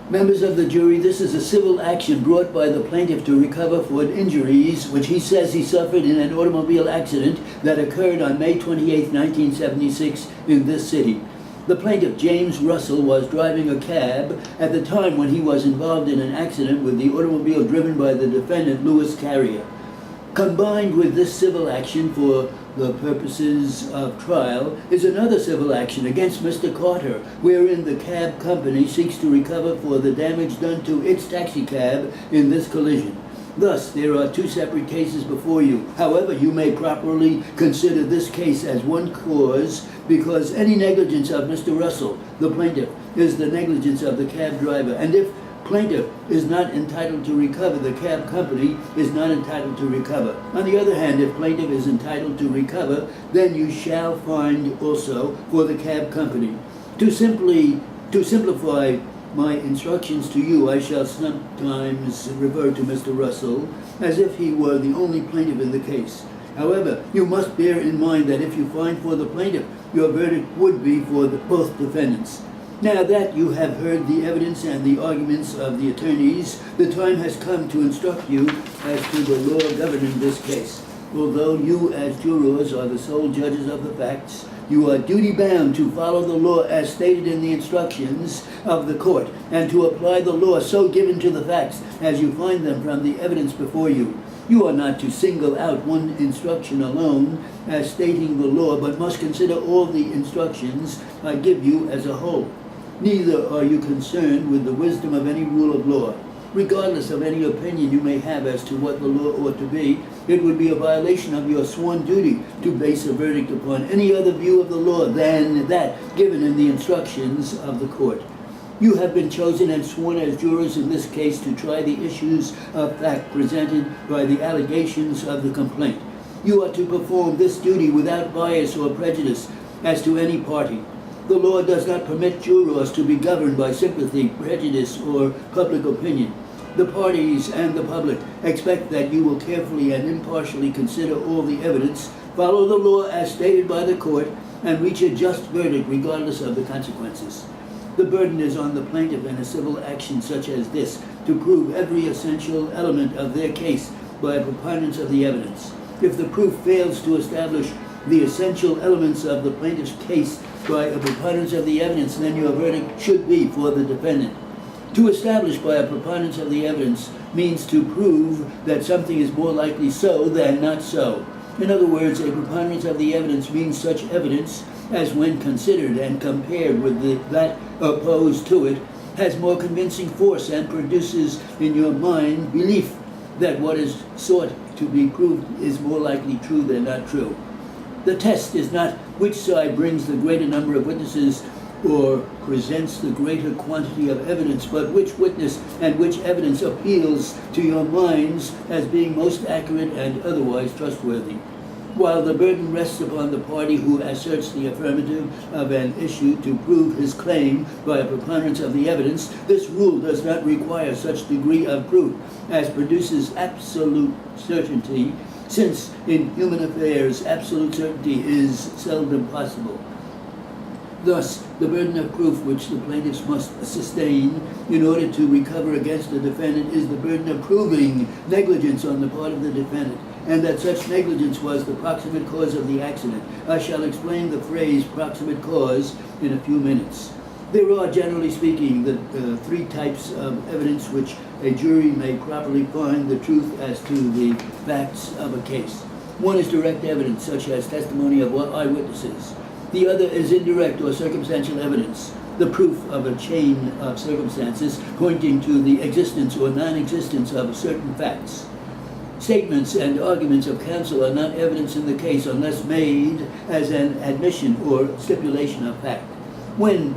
Members of the jury, this is a civil action brought by the plaintiff to recover for injuries which he says he suffered in an automobile accident that occurred on May 28, 1976 in this city. The plaintiff, James Russell, was driving a cab at the time when he was involved in an accident with the automobile driven by the defendant, Louis Carrier. Combined with this civil action for the purposes of trial is another civil action against Mr. Carter, wherein the cab company seeks to recover for the damage done to its taxicab in this collision. Thus, there are two separate cases before you. However, you may properly consider this case as one cause because any negligence of Mr. Russell, the plaintiff, is the negligence of the cab driver. And if plaintiff is not entitled to recover, the cab company is not entitled to recover. On the other hand, if plaintiff is entitled to recover, then you shall find also for the cab company. To simplify my instructions to you, I shall sometimes refer to Mr. Russell as if he were the only plaintiff in the case. However, you must bear in mind that if you find for the plaintiff, your verdict would be for both defendants. Now that you have heard the evidence and the arguments of the attorneys, the time has come to instruct you as to the law governing this case. Although you as jurors are the sole judges of the facts, you are duty-bound to follow the law as stated in the instructions of the court and to apply the law so given to the facts as you find them from the evidence before you. You are not to single out one instruction alone as stating the law, but must consider all the instructions I give you as a whole. Neither are you concerned with the wisdom of any rule of law. Regardless of any opinion you may have as to what the law ought to be, it would be a violation of your sworn duty to base a verdict upon any other view of the law than that given in the instructions of the court. You have been chosen and sworn as jurors in this case to try the issues of fact presented by the allegations of the complaint. You are to perform this duty without bias or prejudice as to any party. The law does not permit jurors to be governed by sympathy, prejudice, or public opinion. The parties and the public expect that you will carefully and impartially consider all the evidence, follow the law as stated by the court, and reach a just verdict regardless of the consequences. The burden is on the plaintiff in a civil action such as this to prove every essential element of their case by a preponderance of the evidence. If the proof fails to establish the essential elements of the plaintiff's case by a preponderance of the evidence, then your verdict should be for the defendant. To establish by a preponderance of the evidence means to prove that something is more likely so than not so. In other words, a preponderance of the evidence means such evidence as, when considered and compared with that opposed to it, has more convincing force and produces in your mind belief that what is sought to be proved is more likely true than not true. The test is not which side brings the greater number of witnesses or presents the greater quantity of evidence, but which witness and which evidence appeals to your minds as being most accurate and otherwise trustworthy. While the burden rests upon the party who asserts the affirmative of an issue to prove his claim by a preponderance of the evidence, this rule does not require such degree of proof as produces absolute certainty, since in human affairs absolute certainty is seldom possible. Thus, the burden of proof which the plaintiffs must sustain in order to recover against the defendant is the burden of proving negligence on the part of the defendant, and that such negligence was the proximate cause of the accident. I shall explain the phrase proximate cause in a few minutes. There are, generally speaking, the three types of evidence which a jury may properly find the truth as to the facts of a case. One is direct evidence, such as testimony of eyewitnesses. The other is indirect or circumstantial evidence, the proof of a chain of circumstances pointing to the existence or non-existence of certain facts. Statements and arguments of counsel are not evidence in the case unless made as an admission or stipulation of fact. When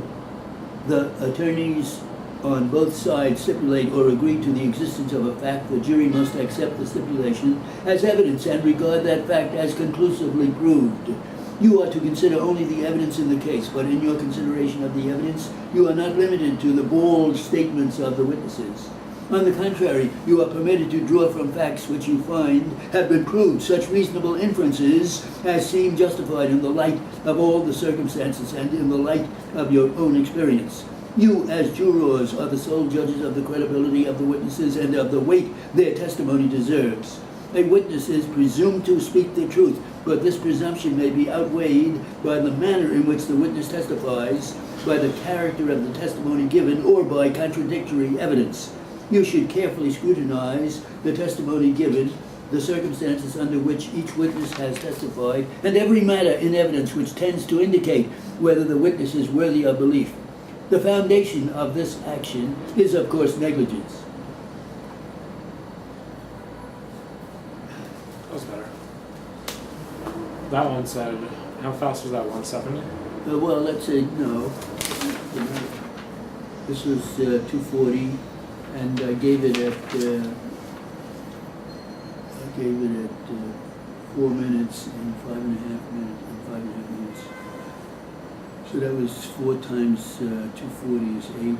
the attorneys on both sides stipulate or agree to the existence of a fact, the jury must accept the stipulation as evidence and regard that fact as conclusively proved. You are to consider only the evidence in the case, but in your consideration of the evidence, you are not limited to the bold statements of the witnesses. On the contrary, you are permitted to draw from facts which you find have been proved such reasonable inferences as seem justified in the light of all the circumstances and in the light of your own experience. You, as jurors, are the sole judges of the credibility of the witnesses and of the weight their testimony deserves. A witness is presumed to speak the truth, but this presumption may be outweighed by the manner in which the witness testifies, by the character of the testimony given, or by contradictory evidence. You should carefully scrutinize the testimony given, the circumstances under which each witness has testified, and every matter in evidence which tends to indicate whether the witness is worthy of belief. The foundation of this action is, of course, negligence. That was better. That one said, how fast was that? 170? Well, let's say no. This was 240, and I gave it at 4 minutes and 5.5 minutes and 5.5 minutes. So that was 4 times 240 is 8,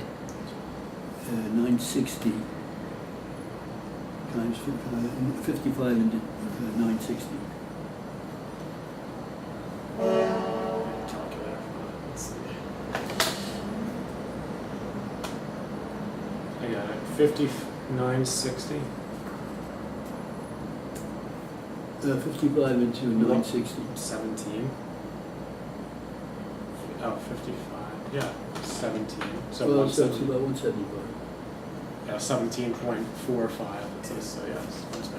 960 times 55 into 960. Calculator. Let's see. I got it. 5960. 55 into 960. 17. Oh, 55. Yeah, 17. So Well, so it's 170. about 175. Yeah, 17.45. It says so. Yes, much better.